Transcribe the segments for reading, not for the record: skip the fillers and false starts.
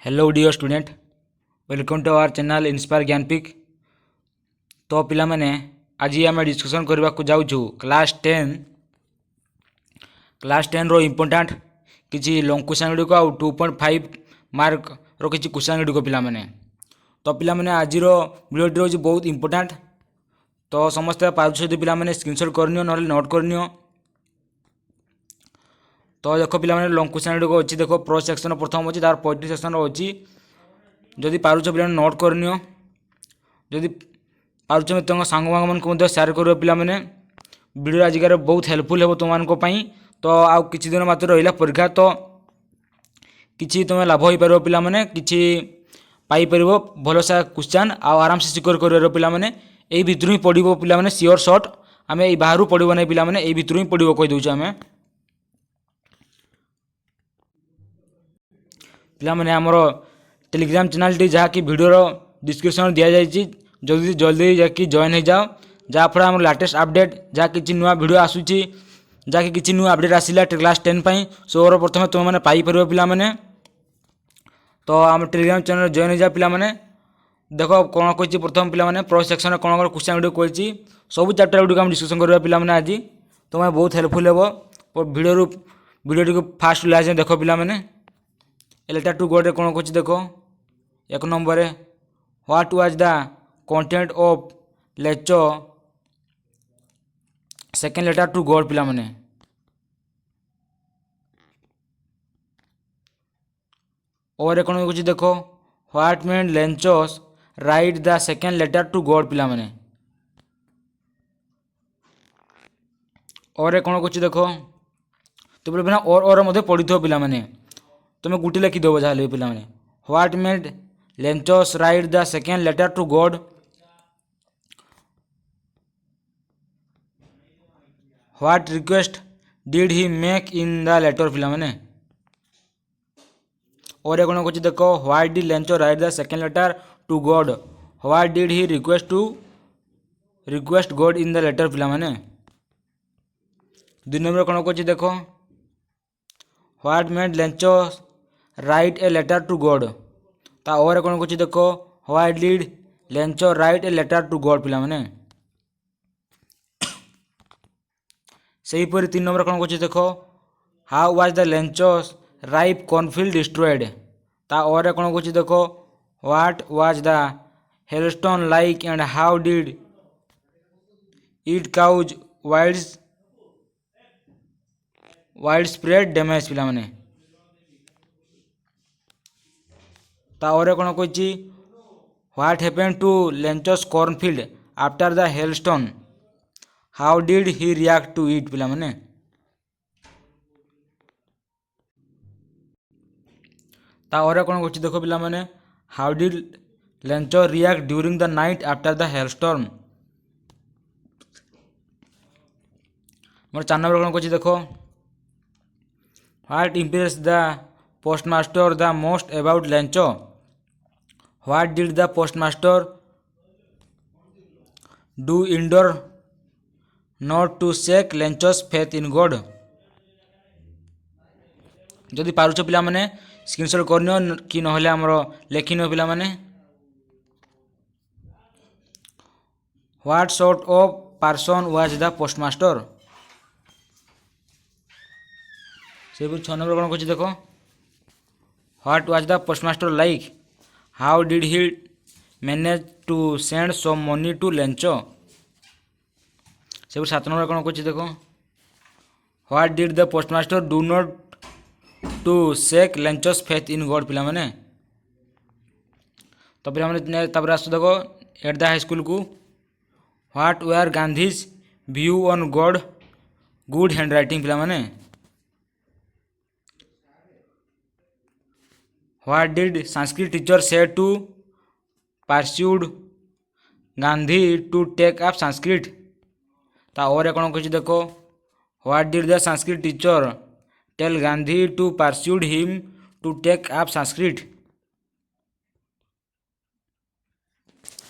Hello dear student, welcome to our channel inspire Gyanpic. तो पिला माने आज आम डिस्कसन करने को जाऊँ क्लास 10 रो इम्पोर्टाट किसी लॉन्ग क्वेश्चन गुड़िक आ 2.5 मार्क रो किसी क्वेश्चन गुड़िक पिला माने। तो पिला माने आज वीडियो हूँ बहुत इम्पोर्टाट। तो समस्ते पार्थ पिला माने स्क्रीनशॉट करनियो ना नोट करनियो। तो देख पे लंग क्वेश्चन गुड़िक अच्छी देख प्रो सेक्शन प्रथम अच्छी तार पोएट्री सेक्शन अच्छी जदि पारुछ पे नोट करनियो। जदि पारुछ तुम सांग मान सेयार कर पिला माने वीडियो आजिकार बहुत हेल्पफुल हो तुम। तो आउ किछि दिन मात्र रहा परीक्षा तो किछि तुम लाभ हो पार पिला माने किछि पाई पर भलसा क्वेश्चन आराम से सिक्योर कर पिला माने एई भितर ही पढ़ो पिला माने सियोर शॉर्ट आम ये बाहर पढ़ो ना पिला माने एई भितर ही पढ़ो कही दउछ आम पिला माने हमर टेलीग्राम चैनल टी जहाँकि वीडियोर डिस्क्रिप्शन दि जाइए जल्दी जल्दी जाकि जॉइन हो जाओ जहाँफल आम लेटेस्ट अपडेट जहाँ कि नुआ वीडियो आसूची जहाँकि किसी नुआ अपडेट आसला क्लास 10 सोर प्रथम तुम मैंने पाइपर पिला माने। तो आम टेलीग्राम चैनल जॉइन हो जाओ पिला माने। देख कौन कही प्रथम पिला माने प्रो सेक्शन कौन कौन क्वेश्चन गुड कही सब चैप्टर गुड डिस्कसन करवा पिला माने आज तुम बहुत हेल्पफुल हो वीडियो फास्ट लास्ट देख पिला माने। लेटर टू गॉड कौन कह देख एक number what was the content of lecture second letter to god पिला माने। और कौन कह देख what made Lencho's write the second letter to god पिला माने। और कौन कह देख तो बिना और मध्य पढ़ी थो पिला माने तुम गोटे लिखिदेव जहाँ पिला माने what made Lencho's write the second letter to god what request did he make in the letter पिला माने। और कौन कह देख why did Lencho's write the second letter to god what did he request god in the letter पिला माने। दुई number कौन कह देख what made Lencho's write a letter to god ता और कौन कह देख why did Lencho's write a letter to god पिला माने। सेहीपरि 3 नंबर कौन कह देख how was the Lencho's ripe cornfield destroyed ता और कौन कह देख what was the hailstone like and how did it cause widespread damage पिला माने। ता और कौन कही what happened to Lencho's cornfield after the hailstone how did he react to it पिला माने। ता और कौन कह देख पिला माने how did Lencho's react during the night after the hailstorm. मोर 4 नंबर कौन कह देख what impress the postmaster the most about Lencho what did the postmaster do in order not to shake Lencho's faith in god. जदि पारुछ पिला माने screenshot करनियो कि नहले हमरो लेखिनो पिला माने what sort of person was the postmaster. से 6 नंबर कौन कह देख what was the postmaster like how did he manage to send some money to Lencho. से 7 नंबर कौन कह देख what did the postmaster do not to shake Lencho's faith in god पिला माने। तो पिला माने तापर आस देख एट द हाई स्कूल को what were Gandhi's view on god good hand writing पिला माने। What did Sanskrit teacher say to persuade Gandhi to take up Sanskrit ता और कौन कह देख what did the Sanskrit teacher tell Gandhi to persuade him to take up Sanskrit.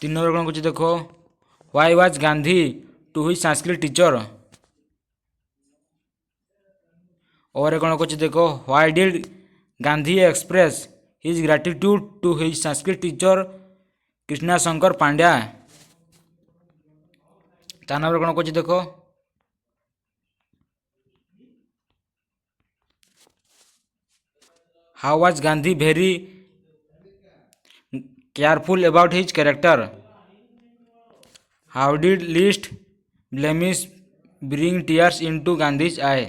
3 number कौन कह देख why was Gandhi to his Sanskrit teacher. और कौन कह देख why did Gandhi express his gratitude to his Sanskrit teacher Krishna Shankar Pandya. 4 number कौन कौन देख how was Gandhi very careful about his character. How did least blemish bring tears into Gandhi's eye.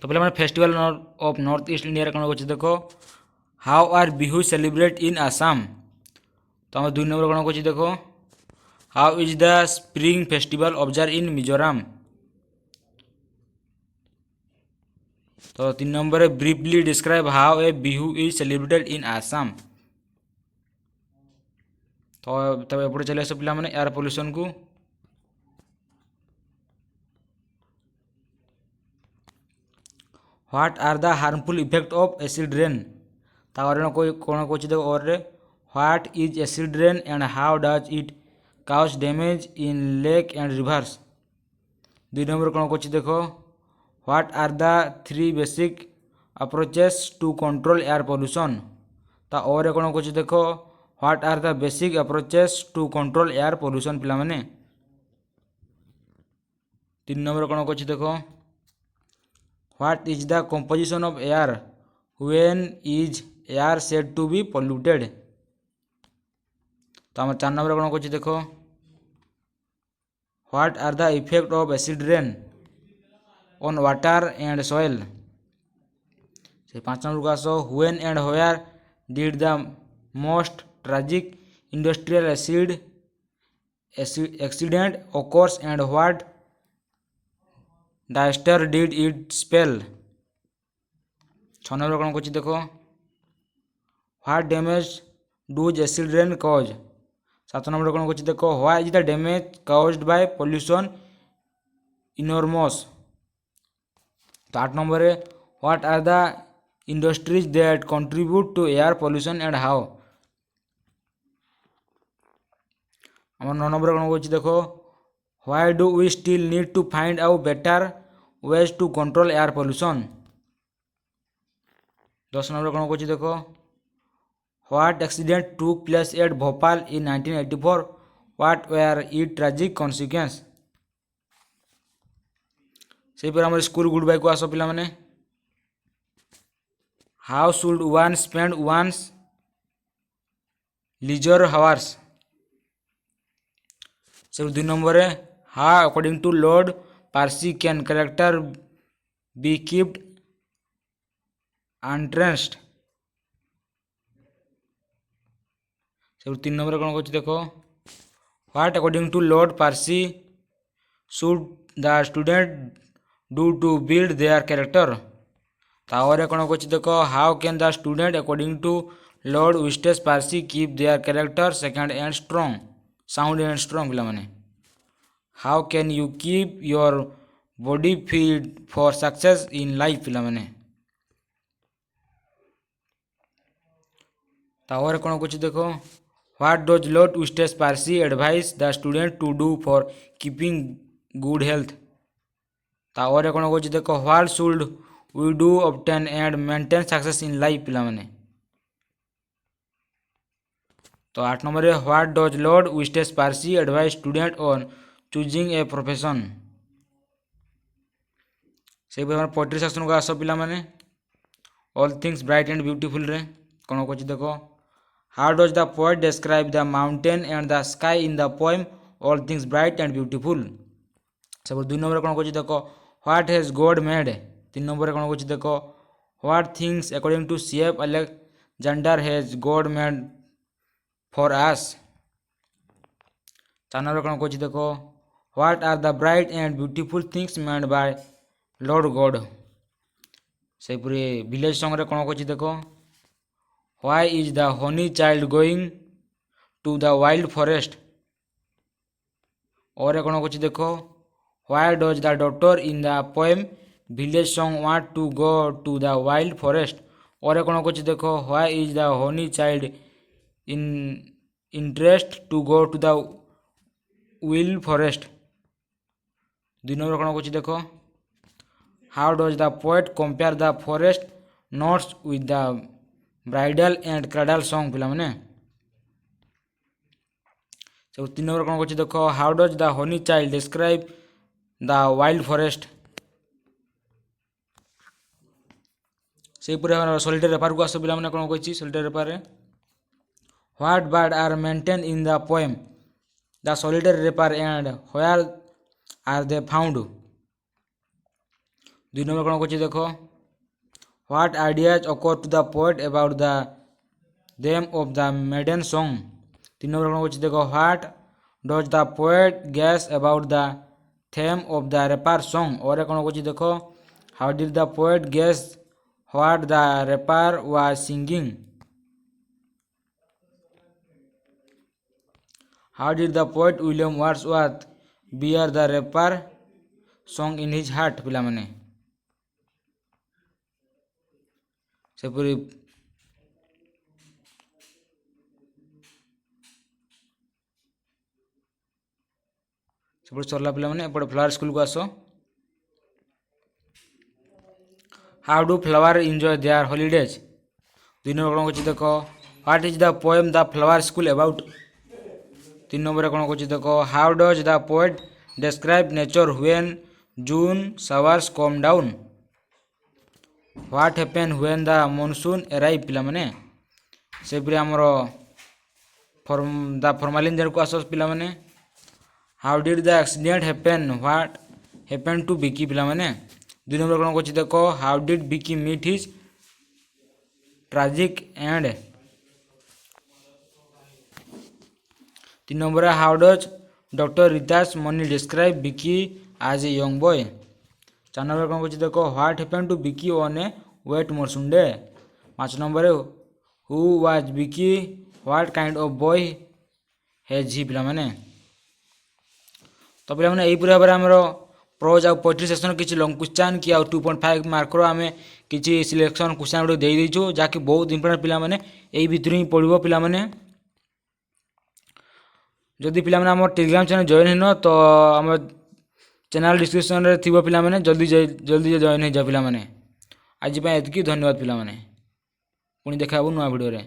तो पहले मैंने festival of north east India कौन कौन देख how are Bihu celebrate in Assam. तो आम 2 नंबर कौन कौन देख how is the spring festival observe in Mizoram. तो 3 number briefly describe how a Bihu is celebrated in Assam. तो तब एपटे चले आस पे एयर पोल्यूशन को। What are the harmful effect of acid rain. तावर कौन कौन देख और what is acid rain and how does it cause damage in lake and rivers. 2 number कौन कौन देख what are the 3 basic approaches to control air pollution. ता और कौन कौन देख what are the basic approaches to control air pollution पिला माने। 3 नंबर कौन कौन देख what is the composition of air when is air said to be polluted. तो आम 4 नंबर कौन कौन देख what are the effect of acid rain on water and soil. 5 number को आस when and where did the most tragic industrial acid accident occurs and what disaster did it spell. 6 number कौन कौन देख what damage does acid rain cause. 7 number कौन कौन देख why is the damage caused by pollution enormous. तो 8 number what are the industries that contribute to air pollution and how. आम 9 number कौन कौन देख why do we still need to find out better ways to control air pollution. 10 number कौन कौन देख what accident took place at Bhopal in 1984 what were it tragic consequence. से आम school goodbye को आस पिला माने how should one spend one's leisure hours. से 2 number how according to lord Percy can character be keeped untrained. से 3 number कौन कौन देख what according to lord Percy should the student do to build their character. तावर कौन कौन देख how can the student according to lord Eustace Percy keep their character second and strong sound and strong पिला माने। How can you keep your body fit for success in life पिला माने। तावर कौन कौन देख what does lord Eustace Percy advise the student to do for keeping good health. तावर कौन कौन देख what should we do obtain and maintain success in life पिला माने। तो 8 number what does lord Eustace Percy advise student on choosing a profession. से poetry section को आस पिला माने all things bright and beautiful रे कौन कौन देख how does the poet describe the mountain and the sky in the poem all things bright and beautiful. सब 2 नंबर कौन कौन देख what has God made. 3 number कौन कौन देख what things according to CF Alexander has God made for us. 4 number कौन कौन देख what are the bright and beautiful things made by Lord God. से पूरे विलेज सॉन्ग रे कौन कौन देख why is the honey child going to the wild forest. और कौन कौन देख why does the daughter in the poem village song want to go to the wild forest. और कौन कौन देख why is the honey child in interest to go to the will forest. 2 number कौन कौन देख how does the poet compare the forest notes with the bridal and cradle song पिलाମାନେ सब 3 number कौन कौन देख how does the honey child describe the wild forest से पूरा सॉलिटरी रेफर को आस पिलाମାନେ कौन कही सॉलिटरी रेफर रे what bird are mentioned in the poem the solitary reaper and where are they found 2 number कौन कही देख what ideas occur to the poet about the them of the maiden song 3 number कौन कही देख what does the poet guess about the theme of the reaper song और कौन कही देख how did the poet guess what the reaper was singing how did the poet William Wordsworth bear the reaper song in his heart पिलाମାନେ से पूरी सब सरला पिलाମାନେ एपटे फ्लावर स्कूल को आस how do flower enjoy their holidays 2 number कौन कही देख what is the poem the flower school about 3 number कौन कही देख how does the poet describe nature when June showers come down what happen when the monsoon arrive पिलाମାନେ से पूरे हमर द फॉर्मालिन जेड को आस पिलाମାନେ how did the accident happen what happen to Vicky पिलाମାନେ 2 नंबर कौन कही देख how did Vicky meet his tragic end 3 number how does doctor रितास मनी describe Vicky as a young boy 4 number कौन कही देख what happen to Vicky on a wet monsoon day 5 number who was Vicky what kind of boy has he पिलाମାନେ तो पिलाମାନେ एही पूरा भाव हमर प्रोज आ पोएट्री सेक्शन किछि लॉन्ग क्वेश्चन कि आ 2.5 मार्क रो आमे किछि सिलेक्शन क्वेश्चन रो देई दैछु जाकि बहुत इंपोर्टेंट पिलाମାନେ एही भितर ही पढिबो पिलाମାନେ जदि पिलाମାନେ हमर टेलीग्राम चैनल जॉइन हिनो तो हमर चैनल डिस्क्रिप्शन रे थिबो पिलाମାନେ जल्दी जॉइन हे जा पिलाମାନେ आज पय एतकी धन्यवाद पिलाମାନେ पुणी देखाबो नया वीडियो रे।